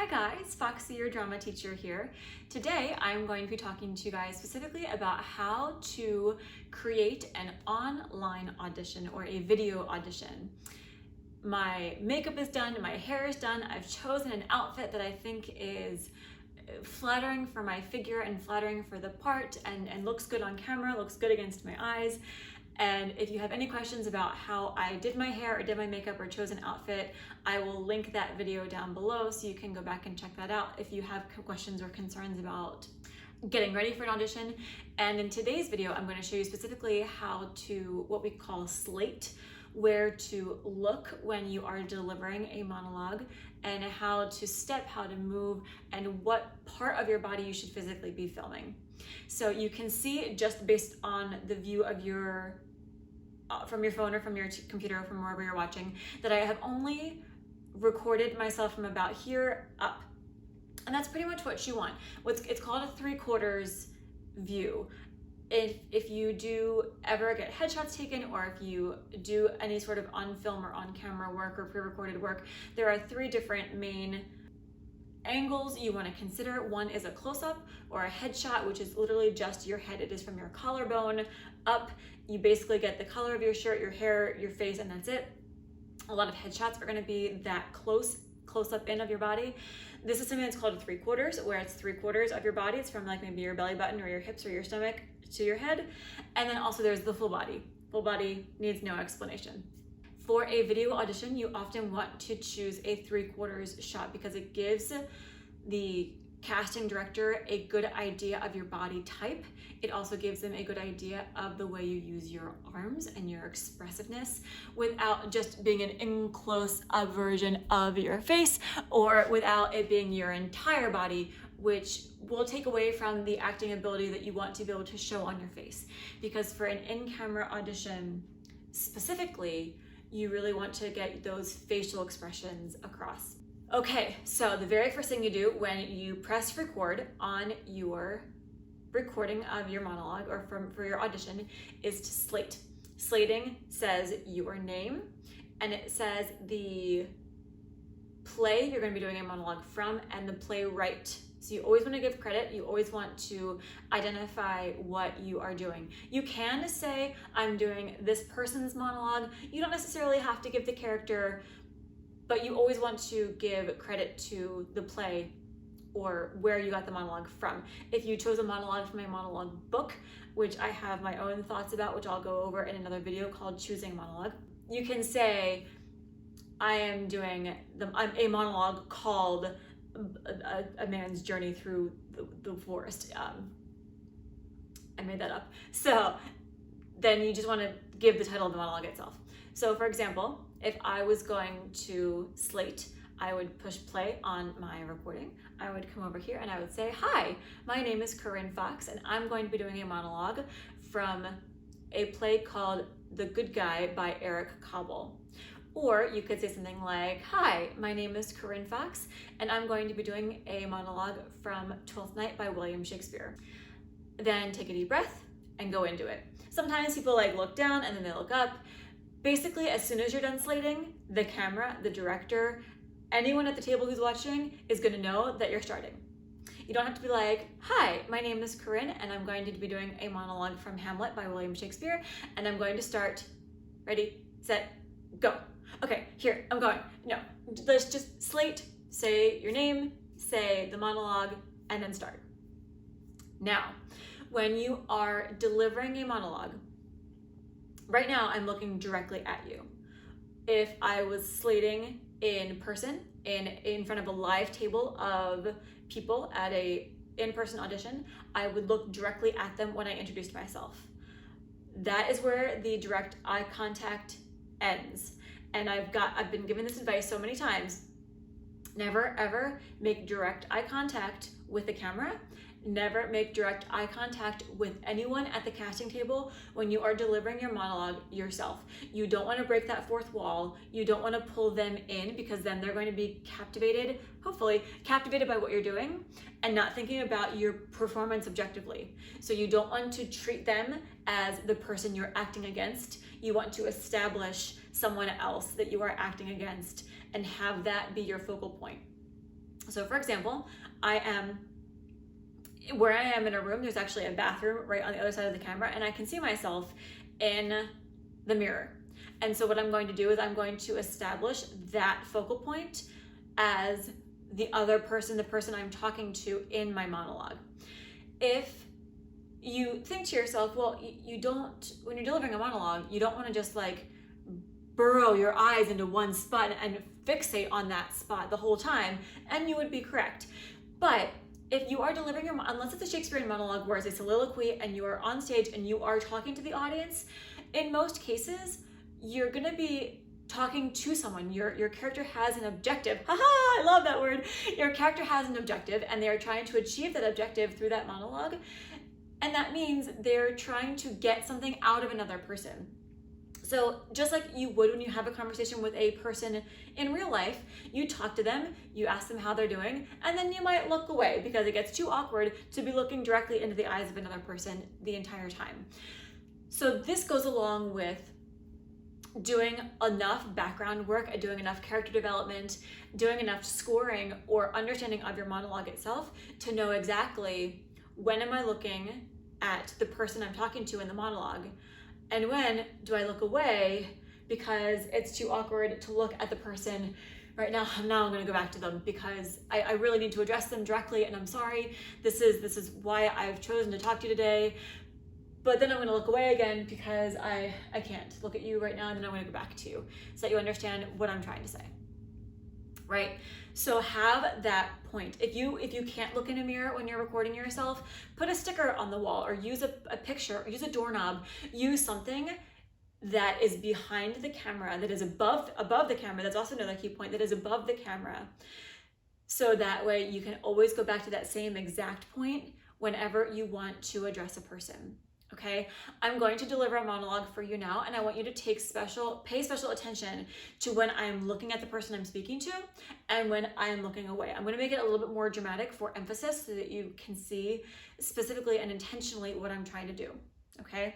Hi guys, Foxy, your drama teacher here. Today I'm going to be talking to you guys specifically about how to create an online audition or a video audition. My makeup is done, my hair is done, I've chosen an outfit that I think is flattering for my figure and flattering for the part and looks good on camera, looks good against my eyes. And if you have any questions about how I did my hair or did my makeup or chose an outfit, I will link that video down below so you can go back and check that out if you have questions or concerns about getting ready for an audition. And in today's video, I'm going to show you specifically how to, what we call slate, where to look when you are delivering a monologue, and how to step, how to move, and what part of your body you should physically be filming. So you can see just based on the view of your from your phone or from your computer or from wherever you're watching, that I have only recorded myself from about here up. And that's pretty much what you want. It's called a 3/4 view. If you do ever get headshots taken, or if you do any sort of on film or on camera work or pre-recorded work, there are 3 different main angles you want to consider. One is a close-up or a headshot, which is literally just your head. It is from your collarbone up. You basically get the color of your shirt, your hair, your face, and that's it. A lot of headshots are going to be that close up in of your body. This is something that's called a 3/4, where it's 3/4 of your body. It's from like maybe your belly button or your hips or your stomach to your head. And then also there's the full body. Full body needs no explanation. For a video audition, you often want to choose a 3/4 shot because it gives the casting director a good idea of your body type. It also gives them a good idea of the way you use your arms and your expressiveness without just being an in-close-up version of your face, or without it being your entire body, which will take away from the acting ability that you want to be able to show on your face. Because for an in-camera audition specifically, you really want to get those facial expressions across. Okay, so the very first thing you do when you press record on your recording of your monologue or for your audition is to slate. Slating says your name, and it says the play you're going to be doing a monologue from and the playwright. So you always want to give credit. You always want to identify what you are doing. You can say, I'm doing this person's monologue. You don't necessarily have to give the character, but you always want to give credit to the play or where you got the monologue from. If you chose a monologue from a monologue book, which I have my own thoughts about, which I'll go over in another video called Choosing a Monologue, you can say, I'm doing a monologue called a man's journey through the forest. I made that up. So then you just want to give the title of the monologue itself. So for example, if I was going to slate, I would push play on my recording. I would come over here and I would say, hi, my name is Corinne Fox, and I'm going to be doing a monologue from a play called The Good Guy by Eric Cobble. Or you could say something like, hi, my name is Corinne Fox, and I'm going to be doing a monologue from Twelfth Night by William Shakespeare. Then take a deep breath and go into it. Sometimes people look down and then they look up. Basically, as soon as you're done slating, the camera, the director, anyone at the table who's watching is going to know that you're starting. You don't have to be like, hi, my name is Corinne, and I'm going to be doing a monologue from Hamlet by William Shakespeare, and I'm going to start. Ready, set, go. Okay, here, I'm going. No, let's just slate, say your name, say the monologue, and then start. Now, when you are delivering a monologue, right now I'm directly at you. If I was slating in person, in front of a live table of people at a in-person audition, I would look directly at them when I introduced myself. That is where the direct eye contact ends. And I've been given this advice so many times. Never ever make direct eye contact with the camera. Never make direct eye contact with anyone at the casting table when you are delivering your monologue yourself. You don't want to break that fourth wall. You don't want to pull them in, because then they're going to be captivated, hopefully captivated by what you're doing and not thinking about your performance objectively. So you don't want to treat them as the person you're acting against. You want to establish someone else that you are acting against and have that be your focal point. So for example, where I am in a room, there's actually a bathroom right on the other side of the camera, and I can see myself in the mirror. And so what I'm going to do is I'm going to establish that focal point as the other person, the person I'm talking to in my monologue. If you think to yourself, well, you don't, when you're delivering a monologue, you don't want to just like burrow your eyes into one spot and fixate on that spot the whole time, and you would be correct. But if you are delivering unless it's a Shakespearean monologue where it's a soliloquy and you are on stage and you are talking to the audience, in most cases, you're gonna be talking to someone. Your character has an objective. Haha, I love that word. Your character has an objective and they are trying to achieve that objective through that monologue. And that means they're trying to get something out of another person. So just like you would when you have a conversation with a person in real life, you talk to them, you ask them how they're doing, and then you might look away because it gets too awkward to be looking directly into the eyes of another person the entire time. So this goes along with doing enough background work, doing enough character development, doing enough scoring or understanding of your monologue itself to know exactly when am I looking at the person I'm talking to in the monologue, and when do I look away because it's too awkward to look at the person right now. Now I'm going to go back to them because I really need to address them directly, and I'm sorry. This is why I've chosen to talk to you today. But then I'm going to look away again because I can't look at you right now, and then I'm going to go back to you so that you understand what I'm trying to say. Right? So have that point. If you can't look in a mirror when you're recording yourself, put a sticker on the wall or use a picture or use a doorknob. Use something that is behind the camera, that is above the camera. That's also another key point, that is above the camera. So that way you can always go back to that same exact point whenever you want to address a person. Okay, I'm going to deliver a monologue for you now, and I want you to pay special attention to when I'm looking at the person I'm speaking to and when I'm looking away. I'm going to make it a little bit more dramatic for emphasis so that you can see specifically and intentionally what I'm trying to do. Okay.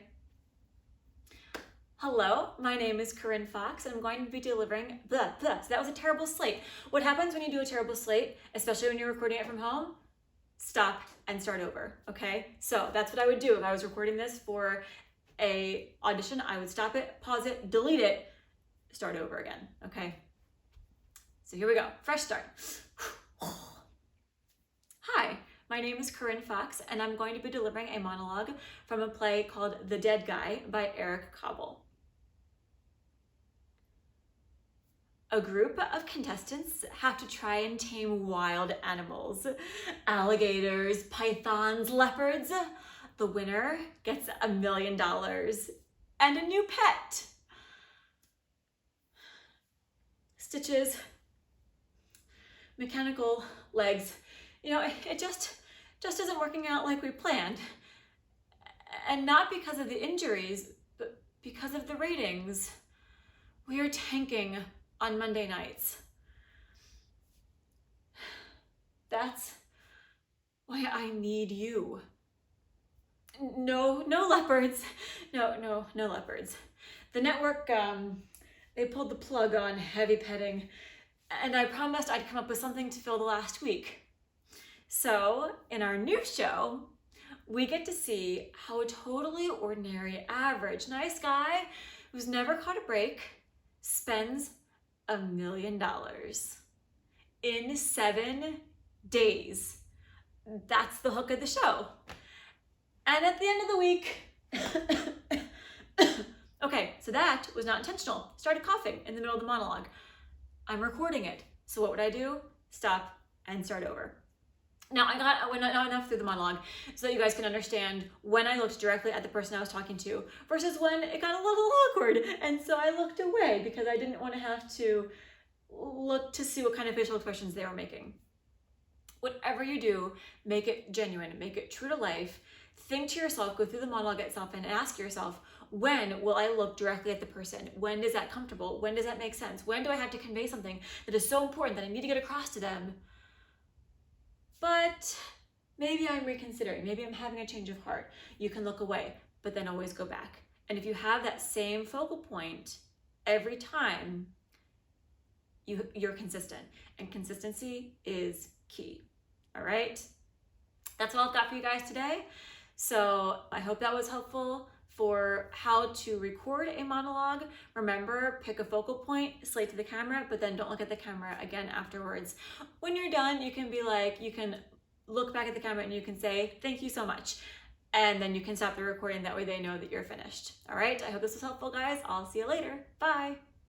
Hello, my name is Corinne Fox, and I'm going to be delivering blah, blah. So that was a terrible slate. What happens when you do a terrible slate, especially when you're recording it from home? Stop and start over, okay? So that's what I would do if I was recording this for a audition. I would stop it, pause it, delete it, start over again, okay? So here we go, fresh start. Hi, my name is Corinne Fox, and I'm going to be delivering a monologue from a play called The Dead Guy by Eric Cobble. A group of contestants have to try and tame wild animals. Alligators, pythons, leopards. The winner gets $1 million and a new pet. Stitches, mechanical legs. You know, it just isn't working out like we planned. And not because of the injuries, but because of the ratings. We are tanking on Monday nights. That's why I need you. No leopards. No leopards. The network, they pulled the plug on heavy petting, and I promised I'd come up with something to fill the last week. So in our new show, we get to see how a totally ordinary, average, nice guy who's never caught a break spends $1 million in 7 days. That's the hook of the show. And at the end of the week, okay, so that was not intentional. Started coughing in the middle of the monologue. I'm recording it. So what would I do? Stop and start over. Now I went not enough through the monologue so that you guys can understand when I looked directly at the person I was talking to versus when it got a little awkward. And so I looked away because I didn't want to have to look to see what kind of facial expressions they were making. Whatever you do, make it genuine, make it true to life. Think to yourself, go through the monologue itself and ask yourself, when will I look directly at the person? When is that comfortable? When does that make sense? When do I have to convey something that is so important that I need to get across to them? But maybe I'm reconsidering. Maybe I'm having a change of heart. You can look away, but then always go back. And if you have that same focal point every time, you're consistent. And consistency is key. All right, that's all I've got for you guys today. So I hope that was helpful for how to record a monologue. Remember, pick a focal point, slate to the camera, but then don't look at the camera again afterwards. When you're done, you can be like, you can look back at the camera and you can say, thank you so much. And then you can stop the recording. That way they know that you're finished. All right, I hope this was helpful, guys. I'll see you later. Bye.